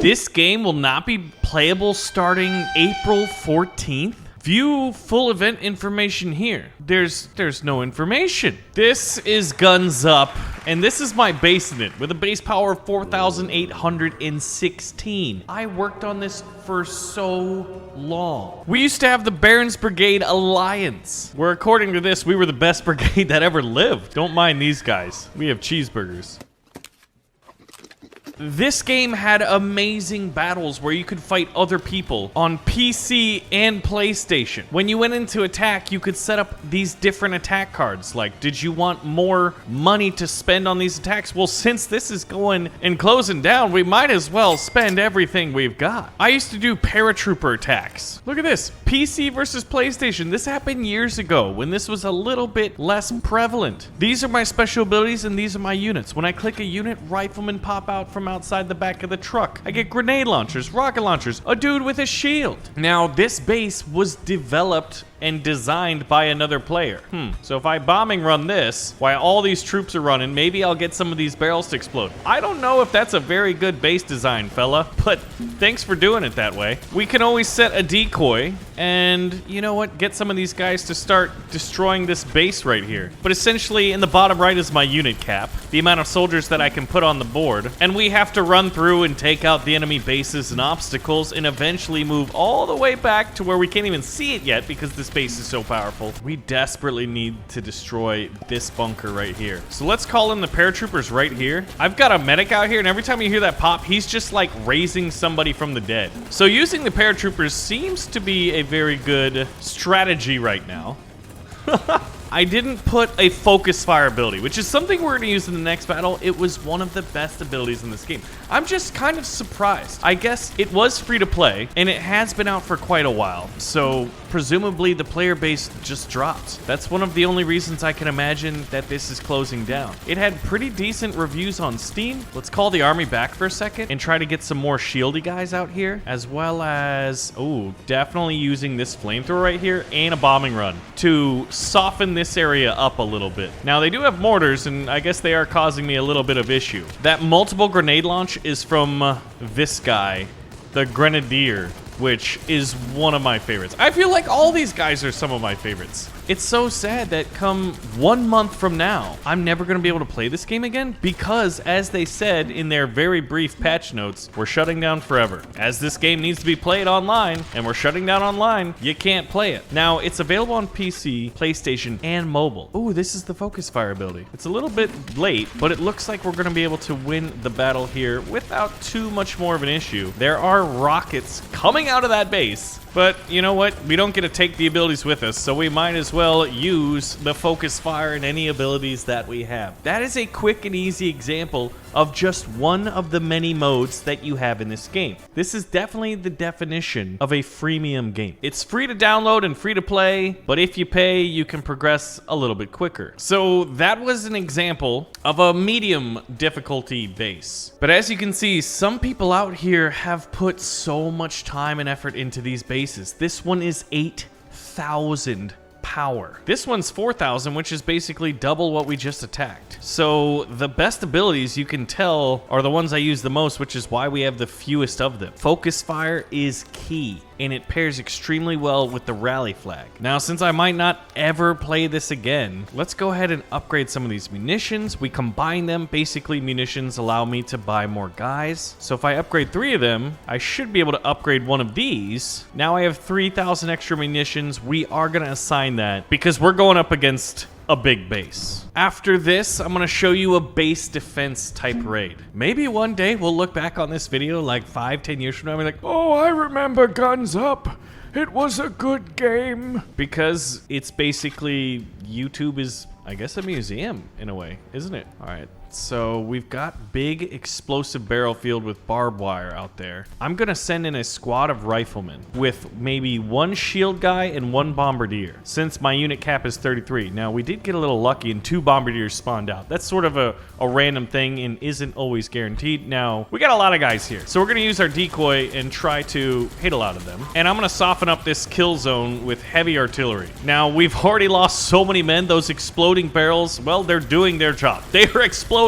This game will not be playable starting April 14th. View full event information here. There's no information. This is Guns Up, and this is my base in it with a base power of 4,816. I worked on this for so long. We used to have the Baron's Brigade Alliance, where according to this, we were the best brigade that ever lived. Don't mind these guys. We have cheeseburgers. This game had amazing battles where you could fight other people on PC and PlayStation. When you went into attack, you could set up these different attack cards. Like, did you want more money to spend on these attacks? Well, since this is going and closing down, we might as well spend everything we've got. I used to do paratrooper attacks. Look at this, PC versus PlayStation. This happened years ago when this was a little bit less prevalent. These are my special abilities and these are my units. When I click a unit, riflemen pop out from outside the back of the truck. I get grenade launchers, rocket launchers, a dude with a shield. Now, this base was developed and designed by another player. So if I bombing run this, while all these troops are running, maybe I'll get some of these barrels to explode. I don't know if that's a very good base design, fella, but thanks for doing it that way. We can always set a decoy and, you know what, get some of these guys to start destroying this base right here. But essentially, in the bottom right is my unit cap, the amount of soldiers that I can put on the board, and we have to run through and take out the enemy bases and obstacles and eventually move all the way back to where we can't even see it yet because this base is so powerful. We desperately need to destroy this bunker right here. So let's call in the paratroopers right here. I've got a medic out here, and every time you hear that pop, he's just like raising somebody from the dead. So using the paratroopers seems to be a very good strategy right now. I didn't put a focus fire ability, which is something we're going to use in the next battle. It was one of the best abilities in this game. I'm just kind of surprised. I guess it was free to play, and it has been out for quite a while. So presumably the player base just dropped. That's one of the only reasons I can imagine that this is closing down. It had pretty decent reviews on Steam. Let's call the army back for a second and try to get some more shieldy guys out here, as well as, oh, definitely using this flamethrower right here and a bombing run to soften this area up a little bit. Now, they do have mortars, and I guess they are causing me a little bit of issue. That multiple grenade launch is from this guy, the Grenadier, which is one of my favorites. I feel like all these guys are some of my favorites. It's so sad that come 1 month from now, I'm never going to be able to play this game again because, as they said in their very brief patch notes, we're shutting down forever. As this game needs to be played online, and we're shutting down online, you can't play it. Now, it's available on PC, PlayStation, and mobile. Ooh, this is the focus fire ability. It's a little bit late, but it looks like we're going to be able to win the battle here without too much more of an issue. There are rockets coming out of that base. But you know what? We don't get to take the abilities with us, so we might as well use the focus fire and any abilities that we have. That is a quick and easy example of just one of the many modes that you have in this game. This is definitely the definition of a freemium game. It's free to download and free to play, but if you pay, you can progress a little bit quicker. So that was an example of a medium difficulty base. But as you can see, some people out here have put so much time and effort into these bases. This one is 8,000 power. This one's 4,000, which is basically double what we just attacked. So the best abilities you can tell are the ones I use the most, which is why we have the fewest of them. Focus fire is key, and it pairs extremely well with the rally flag. Now, since I might not ever play this again, let's go ahead and upgrade some of these munitions. We combine them. Basically, munitions allow me to buy more guys. So if I upgrade 3 of them, I should be able to upgrade one of these. Now I have 3,000 extra munitions. We are going to assign that because we're going up against a big base. After this, I'm gonna show you a base defense type raid. Maybe one day we'll look back on this video like 5-10 years from now and be like, oh, I remember Guns Up. It was a good game. Because it's basically, YouTube is, I guess, a museum in a way, isn't it? All right. So we've got big explosive barrel field with barbed wire out there. I'm gonna send in a squad of riflemen with maybe 1 shield guy and 1 bombardier, since my unit cap is 33. Now, we did get a little lucky and 2 bombardiers spawned out. That's sort of a random thing and isn't always guaranteed. Now, we got a lot of guys here, so we're gonna use our decoy and try to hit a lot of them. And I'm gonna soften up this kill zone with heavy artillery. Now, we've already lost so many men. Those exploding barrels, well, they're doing their job. They are exploding,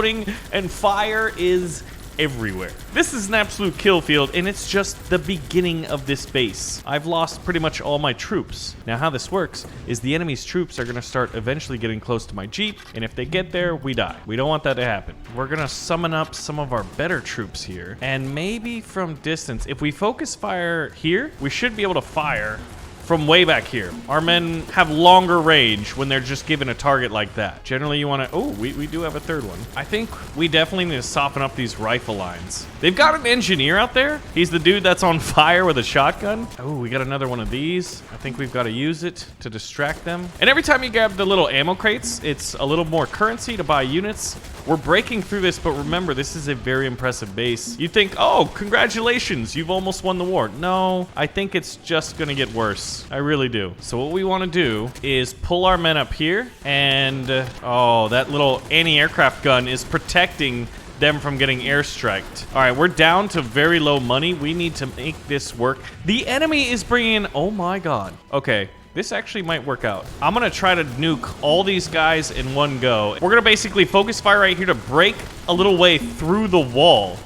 and fire is everywhere. This is an absolute kill field, and it's just the beginning of this base. I've lost pretty much all my troops. Now, how this works is the enemy's troops are going to start eventually getting close to my Jeep, and if they get there, we die. We don't want that to happen. We're going to summon up some of our better troops here, and maybe from distance, if we focus fire here, we should be able to fire from way back here. Our men have longer range when they're just given a target like that. Generally, you want to... Oh, we do have a third one. I think we definitely need to soften up these rifle lines. They've got an engineer out there. He's the dude that's on fire with a shotgun. Oh, we got another one of these. I think we've got to use it to distract them. And every time you grab the little ammo crates, it's a little more currency to buy units. We're breaking through this, but remember, this is a very impressive base. You think, oh, congratulations, you've almost won the war. No, I think it's just gonna get worse. I really do. So what we want to do is pull our men up here, and oh, that little anti-aircraft gun is protecting them from getting airstriked. All right, we're down to very low money. We need to make this work. The enemy is bringing in, oh my God. Okay. This actually might work out. I'm gonna try to nuke all these guys in one go. We're gonna basically focus fire right here to break a little way through the wall.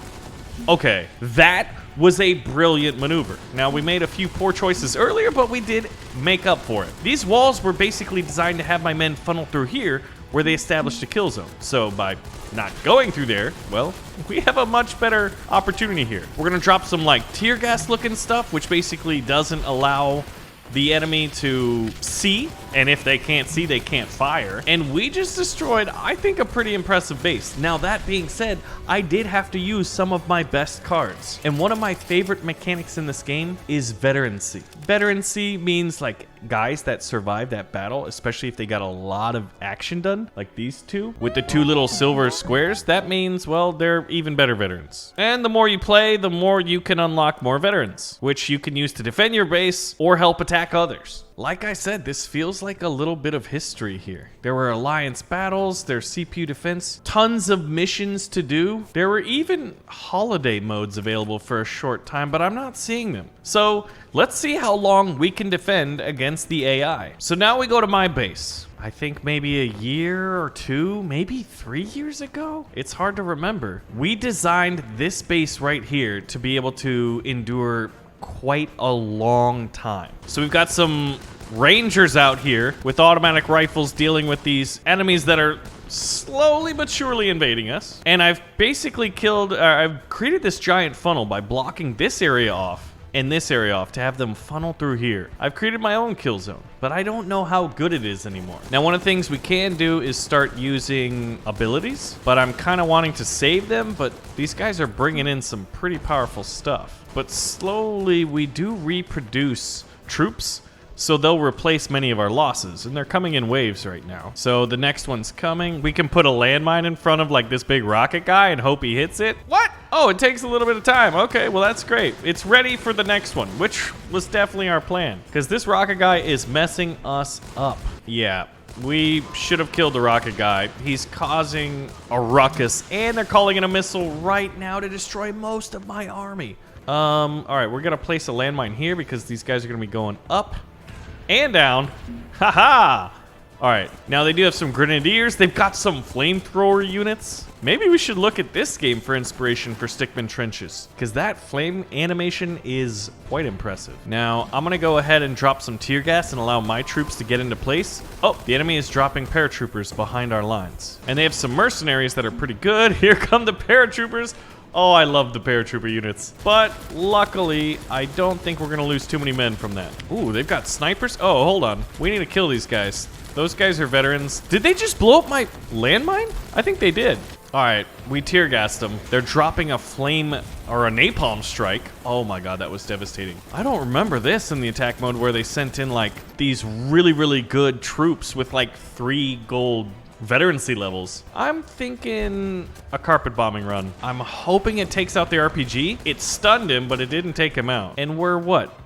Okay, that was a brilliant maneuver. Now, we made a few poor choices earlier, but we did make up for it. These walls were basically designed to have my men funnel through here where they established a kill zone. So by not going through there, well, we have a much better opportunity here. We're gonna drop some like tear gas looking stuff, which basically doesn't allow the enemy to see, and if they can't see, they can't fire. And we just destroyed, I think, a pretty impressive base. Now, that being said, I did have to use some of my best cards. And one of my favorite mechanics in this game is veterancy. Veterancy means like guys that survived that battle, especially if they got a lot of action done, like these two with the two little silver squares. That means, well, they're even better veterans. And the more you play, the more you can unlock more veterans, which you can use to defend your base or help attack others. Like I said, this feels like a little bit of history here. There were alliance battles, there's CPU defense, tons of missions to do. There were even holiday modes available for a short time, but I'm not seeing them. So let's see how long we can defend against the AI. So now we go to my base. I think maybe a year or two, maybe 3 years ago? It's hard to remember. We designed this base right here to be able to endure quite a long time. So we've got some rangers out here with automatic rifles dealing with these enemies that are slowly but surely invading us. And I've basically I've created this giant funnel by blocking this area off and this area off to have them funnel through here. I've created my own kill zone, but I don't know how good it is anymore. Now, one of the things we can do is start using abilities, but I'm kind of wanting to save them, but these guys are bringing in some pretty powerful stuff. But slowly we do reproduce troops, so they'll replace many of our losses, and they're coming in waves right now. So the next one's coming. We can put a landmine in front of like this big rocket guy and hope he hits it. What? Oh, it takes a little bit of time. Okay, well, that's great. It's ready for the next one, which was definitely our plan, because this rocket guy is messing us up. Yeah. We should have killed the rocket guy. He's causing a ruckus, and they're calling in a missile right now to destroy most of my army. All right, we're gonna place a landmine here because these guys are gonna be going up and down. Haha! All right, now they do have some grenadiers. They've got some flamethrower units. Maybe we should look at this game for inspiration for Stickman Trenches, because that flame animation is quite impressive. Now, I'm gonna go ahead and drop some tear gas and allow my troops to get into place. Oh, the enemy is dropping paratroopers behind our lines. And they have some mercenaries that are pretty good. Here come the paratroopers. Oh, I love the paratrooper units. But luckily, I don't think we're gonna lose too many men from that. Ooh, they've got snipers. Oh, hold on. We need to kill these guys. Those guys are veterans. Did they just blow up my landmine? I think they did. All right, we tear gassed them. They're dropping a flame or a napalm strike. Oh my God, that was devastating. I don't remember this in the attack mode where they sent in like these really, really good troops with like 3 gold veterancy levels. I'm thinking a carpet bombing run. I'm hoping it takes out the RPG. It stunned him, but it didn't take him out. And we're what?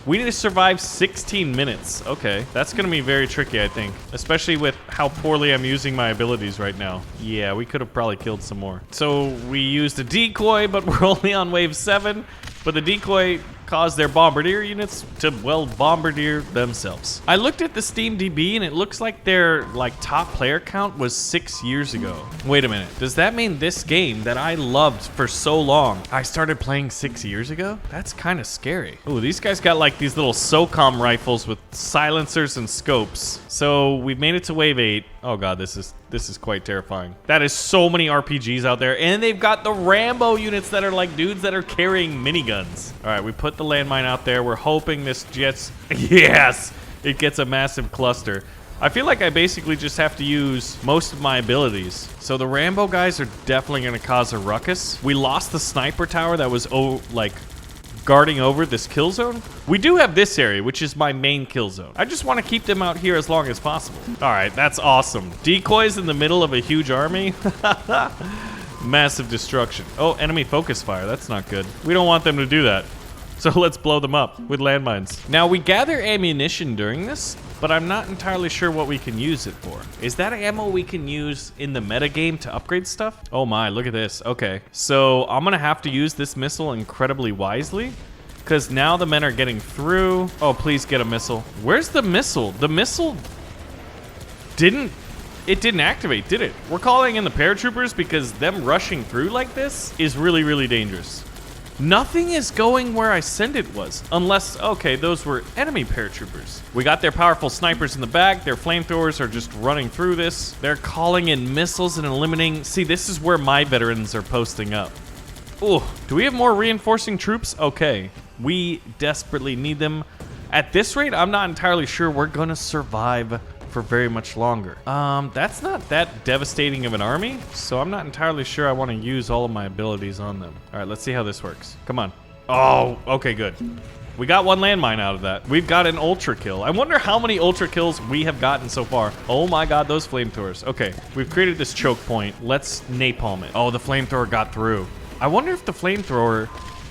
We need to survive 16 minutes. Okay, that's gonna be very tricky, I think. Especially with how poorly I'm using my abilities right now. Yeah, we could have probably killed some more. So we used a decoy, but we're only on wave 7. But the decoy cause their bombardier units to, well, bombardier themselves. I looked at the Steam DB and it looks like their top player count was 6 years ago. Wait a minute. Does that mean this game that I loved for so long, I started playing 6 years ago? That's kind of scary. Ooh, these guys got like these little SOCOM rifles with silencers and scopes. So we've made it to wave 8. Oh god, this is quite terrifying. That is so many RPGs out there, and they've got the Rambo units that are like dudes that are carrying miniguns. All right, we put the landmine out there. We're hoping this gets, yes, it gets a massive cluster. I feel like I basically just have to use most of my abilities. So the Rambo guys are definitely gonna cause a ruckus. We lost the sniper tower that was guarding over this kill zone. We do have this area, which is my main kill zone. I just want to keep them out here as long as possible. All right, that's awesome. Decoys in the middle of a huge army. Massive destruction. Oh, enemy focus fire. That's not good. We don't want them to do that. So let's blow them up with landmines. Now, we gather ammunition during this, but I'm not entirely sure what we can use it for. Is that ammo we can use in the metagame to upgrade stuff? Oh my, look at this. Okay, so I'm gonna have to use this missile incredibly wisely, because now the men are getting through. Oh, please get a missile. Where's the missile? The missile didn't activate, did it? We're calling in the paratroopers because them rushing through like this is really, really dangerous. Nothing is going where I said it was, unless, okay, those were enemy paratroopers. We got their powerful snipers in the back. Their flamethrowers are just running through this. They're calling in missiles and eliminating. See, this is where my veterans are posting up. Ooh, do we have more reinforcing troops? Okay, we desperately need them. At this rate, I'm not entirely sure we're gonna survive for very much longer. That's not that devastating of an army, so I'm not entirely sure I want to use all of my abilities on them. All right, let's see how this works. Come on. Oh, okay, good. We got one landmine out of that. We've got an ultra kill. I wonder how many ultra kills we have gotten so far. Oh my god, those flamethrowers. Okay, we've created this choke point. Let's napalm it. Oh, the flamethrower got through. I wonder if the flamethrower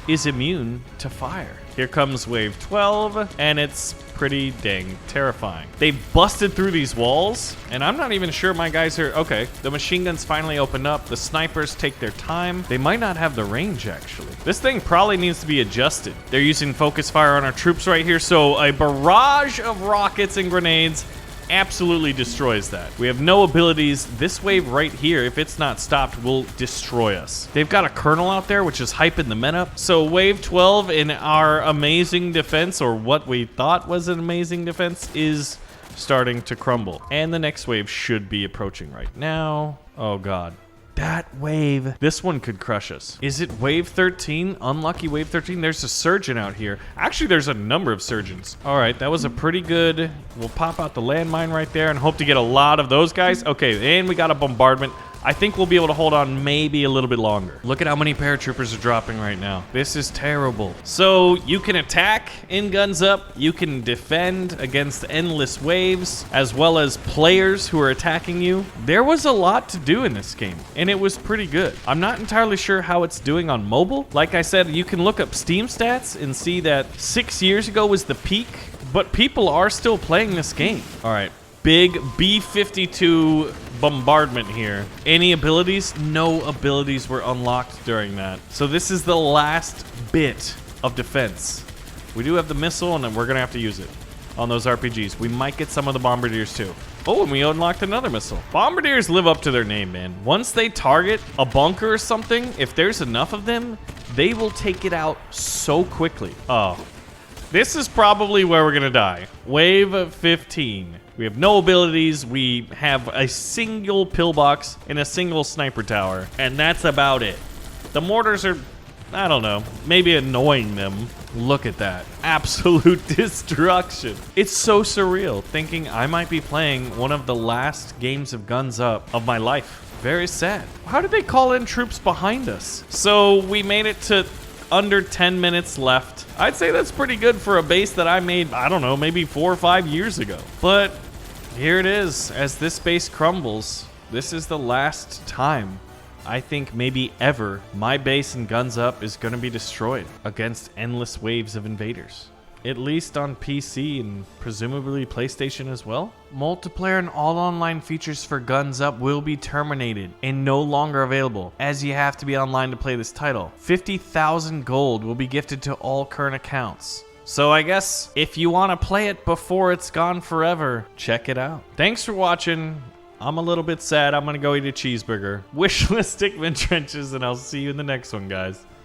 is immune to fire. Here comes wave 12, and it's pretty dang terrifying. They've busted through these walls, and I'm not even sure my guys are... Okay, the machine guns finally opened up. The snipers take their time. They might not have the range, actually. This thing probably needs to be adjusted. They're using focus fire on our troops right here, so a barrage of rockets and grenades absolutely destroys that. We have no abilities. This wave right here, if it's not stopped, will destroy us. They've got a colonel out there, which is hyping the men up. So wave 12 in our amazing defense, or what we thought was an amazing defense, is starting to crumble. And the next wave should be approaching right now. Oh god. That wave. This one could crush us. Is it wave 13? Unlucky wave 13? There's a surgeon out here. Actually, there's a number of surgeons. All right, that was a pretty good... We'll pop out the landmine right there and hope to get a lot of those guys. Okay, and we got a bombardment. I think we'll be able to hold on maybe a little bit longer. Look at how many paratroopers are dropping right now. This is terrible. So you can attack in guns up. You can defend against endless waves, as well as players who are attacking you. There was a lot to do in this game, and it was pretty good. I'm not entirely sure how it's doing on mobile. Like I said, you can look up Steam stats and see that 6 years ago was the peak, but people are still playing this game. All right. Big B-52 bombardment here. Any abilities? No abilities were unlocked during that. So this is the last bit of defense. We do have the missile, and then we're gonna have to use it on those RPGs. We might get some of the bombardiers too. Oh, and we unlocked another missile. Bombardiers live up to their name, man. Once they target a bunker or something, if there's enough of them, they will take it out so quickly. Oh, this is probably where we're gonna die. Wave 15. We have no abilities. We have a single pillbox and a single sniper tower, and that's about it. The mortars are, I don't know, maybe annoying them. Look at that. Absolute destruction. It's so surreal thinking I might be playing one of the last games of Guns Up of my life. Very sad. How did they call in troops behind us? So we made it to under 10 minutes left. I'd say that's pretty good for a base that I made, I don't know, maybe 4 or 5 years ago. But here it is. As this base crumbles, this is the last time, I think maybe ever, my base in Guns Up is going to be destroyed against endless waves of invaders. at least on PC and presumably PlayStation as well. Multiplayer and all online features for Guns Up will be terminated and no longer available, as you have to be online to play this title. 50,000 gold will be gifted to all current accounts. So I guess if you want to play it before it's gone forever, check it out. Thanks for watching. I'm a little bit sad. I'm going to go eat a cheeseburger. Wishlist Stickman Trenches, and I'll see you in the next one, guys.